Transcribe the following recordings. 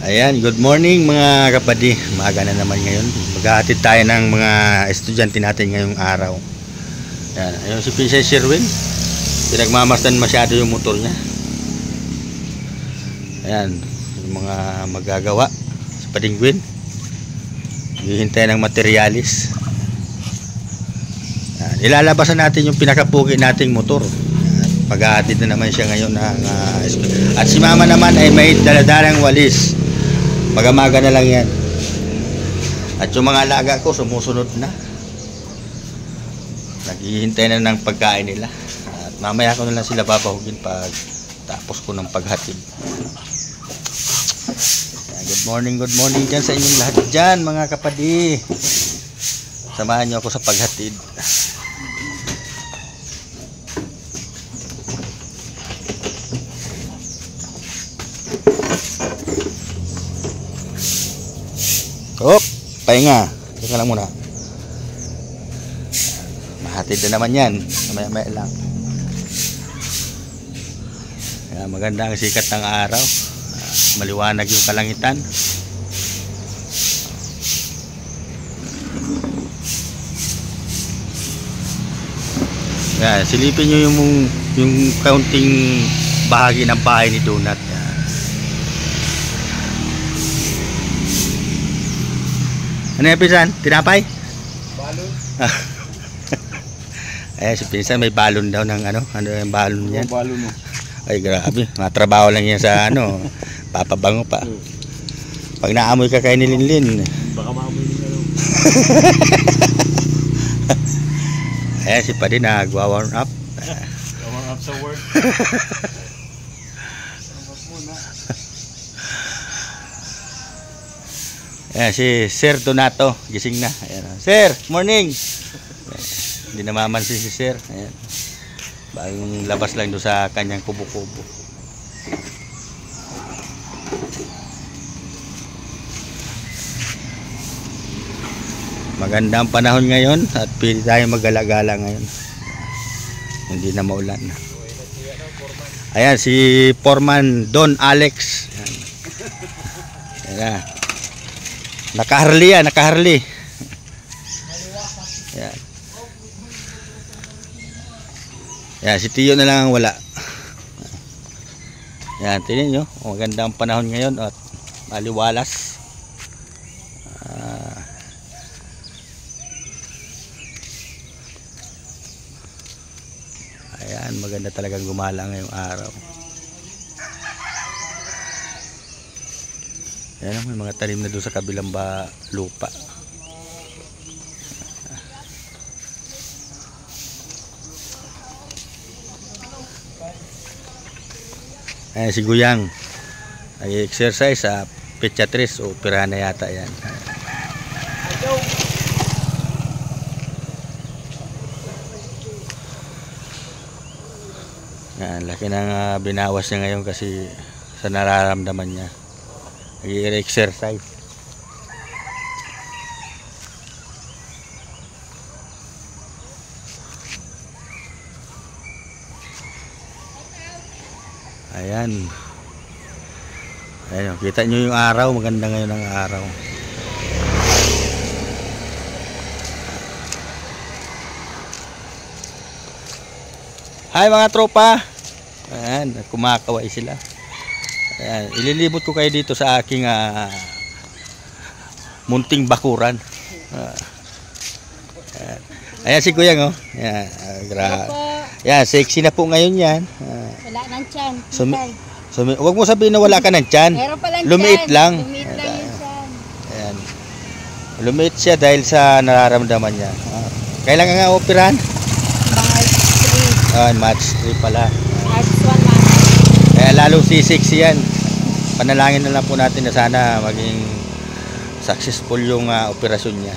Ayan, good morning mga kapadi. Maaga na naman ngayon. Maghahatid tayo ng mga estudyante natin ngayong araw. Ayan, ayun si Princess Sherwin. Pinagmamasdan masyado yung motor niya. Ayan, yung mga magagawa sa Padingwin. Hihintay ng materialis. Ayan, ilalabasan natin yung pinakapugi nating motor. Maghahatid na naman siya ngayon ng at si mama naman ay may daladalang walis. Magamaga na lang yan. At yung mga alaga ko sumusunod na. Naghihintay na ng pagkain nila. At mamaya ko na lang sila babahugin pag tapos ko ng paghatid. Good morning dyan sa inyong lahat dyan mga kapadi. Samahan nyo ako sa paghatid. Hop, pahinga. Teka lang muna. Mahatid na naman yan. Maya lang. Kaya maganda ang sikat ng araw. Maliwanag yung kalangitan. Kaya silipin nyo yung kaunting bahagi ng bahay ni Donut. Ano yung Pinsan? Tinapay? Balon. Eh si Pinsan may balon daw ng ano yung balon yan? Balon mo. Ay grabe, matrabaho lang yan sa ano, papabango pa. Pag naamoy ka kay Nilinlin. Baka maamoy nila daw. Eh si Padi nagwa-warm up. Warm up sa work. Ayan, si Sir Donato, gising na. Ayan, Sir, morning! Hindi namamansin si Sir. Ayan. Bagong labas lang doon sa kanyang kubo-kubo. Maganda ang panahon ngayon at pwede tayo magala-gala ngayon. Hindi na maulan. Ayan, si Foreman Don Alex. Ayan. Ayan. Naka-Harley yan, naka-Harley. Yan. Yan, si Tiyo na lang ang wala. Yan, tingnan nyo. Maganda ang panahon ngayon at maliwalas. Ayan, maganda talagang gumala ngayong araw. Ayan, may mga tanim na doon sa kabilang lupa. Ayan si Guyang ay exercise sa Pecha 3 o Pirana yata yan. Ayan, laki ng binawas niya ngayon kasi sa nararamdaman niya. Nag-exercise. Ayan. Ayan, kita nyo yung araw. Maganda ngayon ang araw. Hi mga tropa. Ayan, kumakaway sila. Ayan, ililibot ko kayo dito sa aking munting bakuran. Ayan si Kuyang oh. Ayan, ayan, sexy na po ngayon yan. Wala nang tiyan. Huwag mo sabihin na wala ka ng tiyan. Lumiit lang. Lumiit lang yung tiyan. Ayan. Lumiit siya dahil sa nararamdaman niya. Kailan ka nga operahan? March 3. March 3 pala. March 1 na. Kaya lalong sisiksi yan. Panalangin na lang po natin na sana maging successful yung operasyon niya.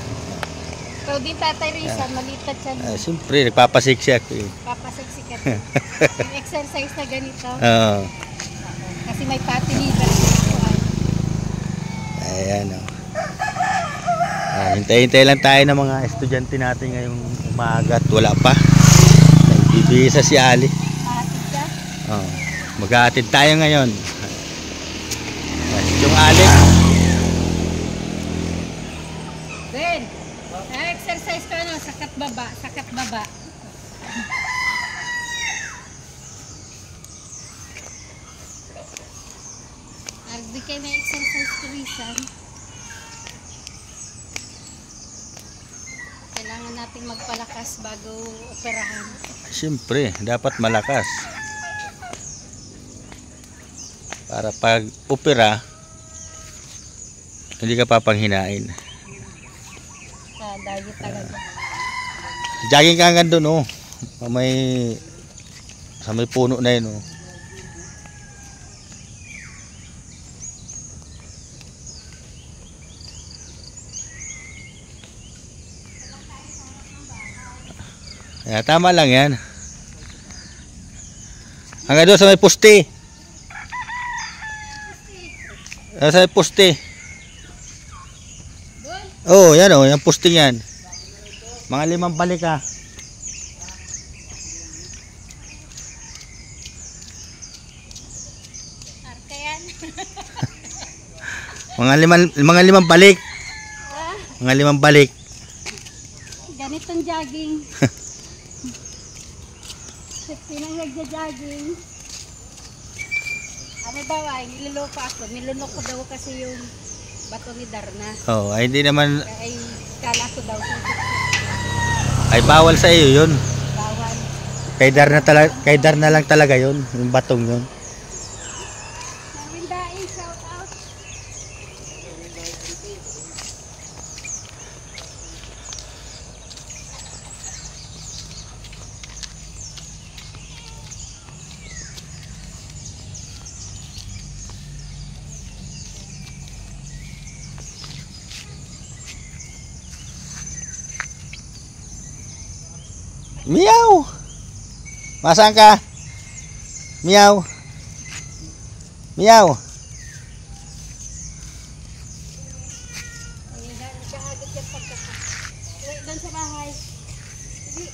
Ikaw din Tatay Rizal, maliit na tiyan. Siyempre, nagpapasiksi ako eh. Papasiksi ka din. Yung exercise na ganito. Oo. Kasi may fatty liver. Ayan o. Hintay-hintay lang tayo ng mga estudyante natin ngayong umaga at wala pa. Nagbibihisa si Ali. Mahatid ka? Maghahatid tayo ngayon. Yung Alex baba. Ardi kayo na exercise tulisan. Kailangan nating magpalakas bago operahan. Siyempre, dapat malakas. Para pag opera, hindi ka papanghinain. Sa diet talaga. Jogging ka hanggang doon, oh. Sa may puno na yun, oh. Kaya tama lang yan. Hanggang doon sa may poste. Sa may poste. Oh, yan oh, yung poste yan. Mga 5 balik ah. Arka yan. mga 5 balik. Mga 5 balik. Ganitong jogging. Sinang nagja-jogging. Ano daw ay, niloloko ako. Niloloko ko daw kasi yung bato ni Darna. Oh, ay hindi naman. Ay, kala ko daw. Ay bawal sa iyo yun. Bawal. Kay Darna lang talaga yun. Yung batong yun. Nawindain, shout out. Meow! Masaan ka? Meow! Meow! Ay, nagkahagod yan pagkaka. Uwi doon sa bahay. Sige.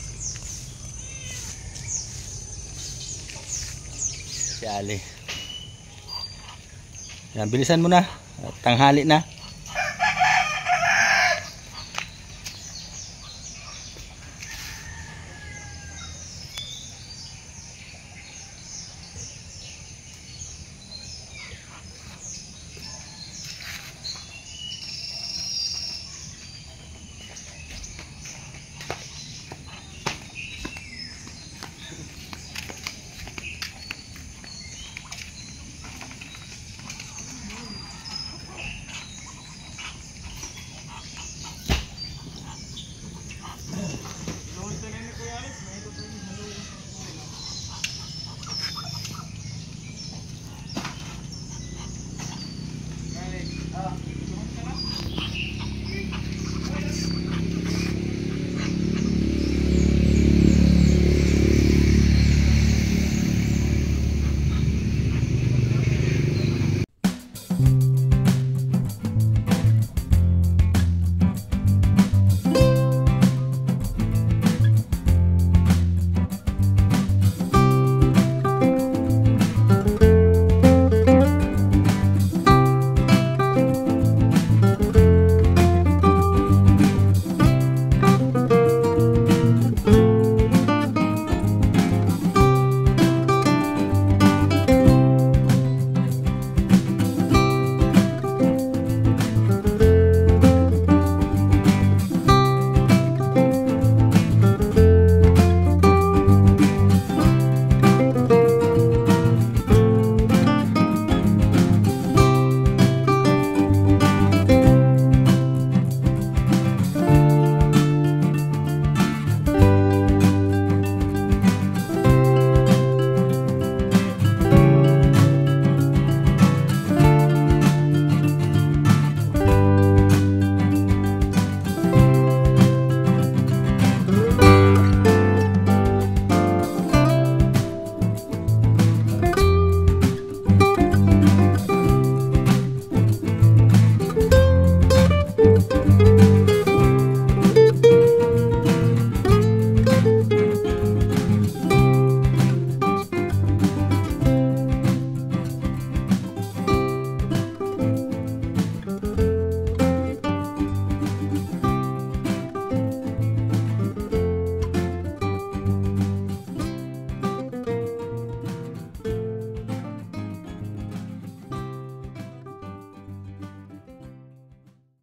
Si Ali. Yan, bilisan mo na. Tanghali na.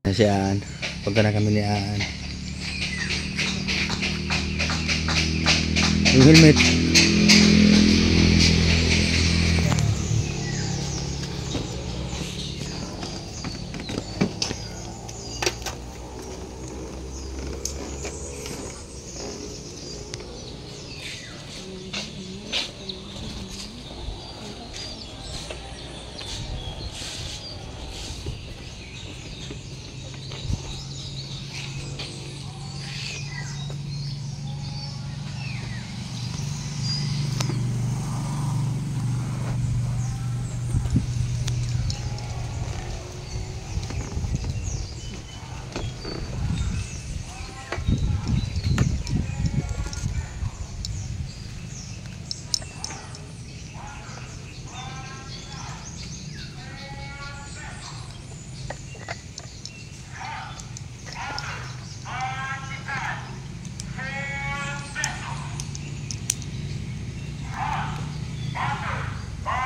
Si Aan. Punta na kami ni Aan. Yung helmet.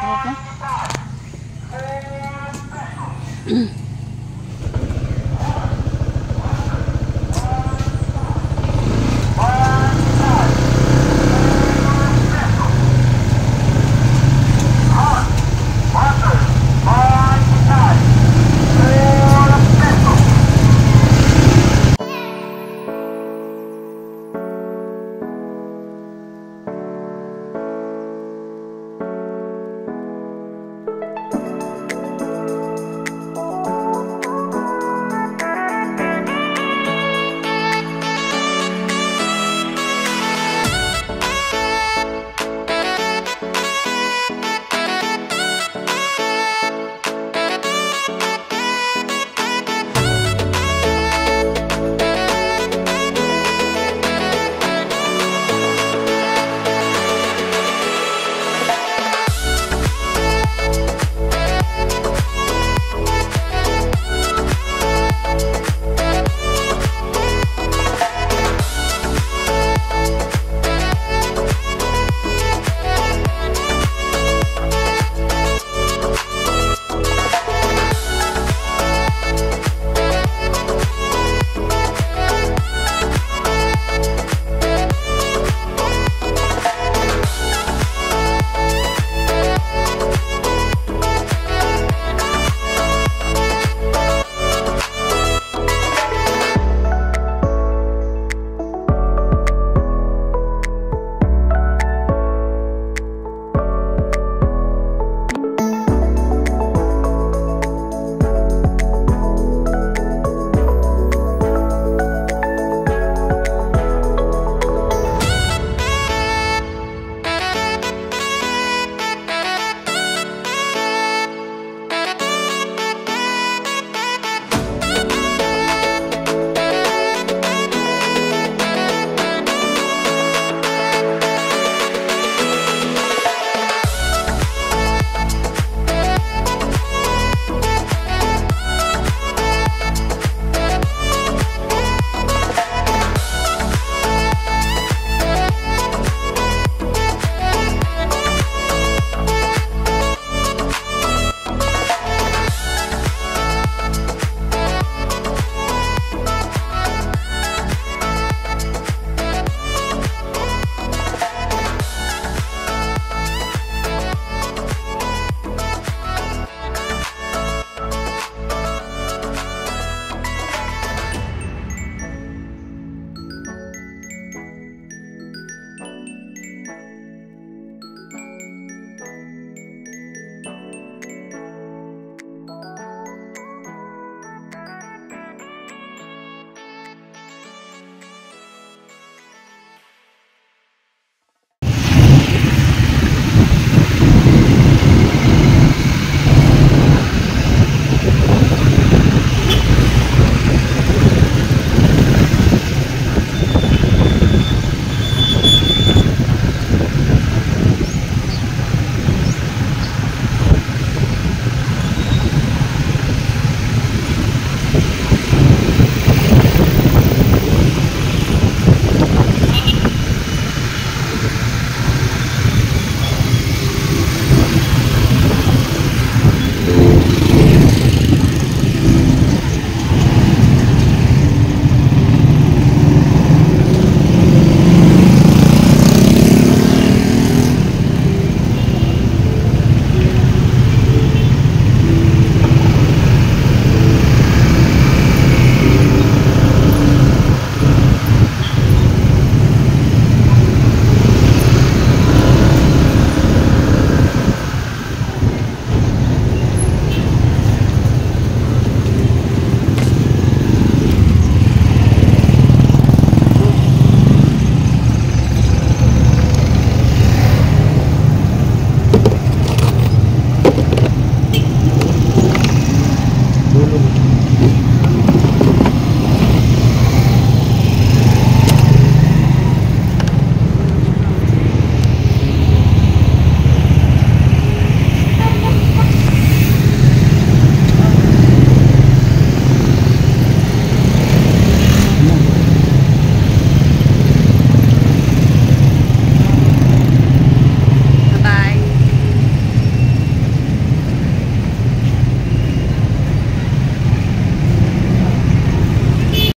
Okay.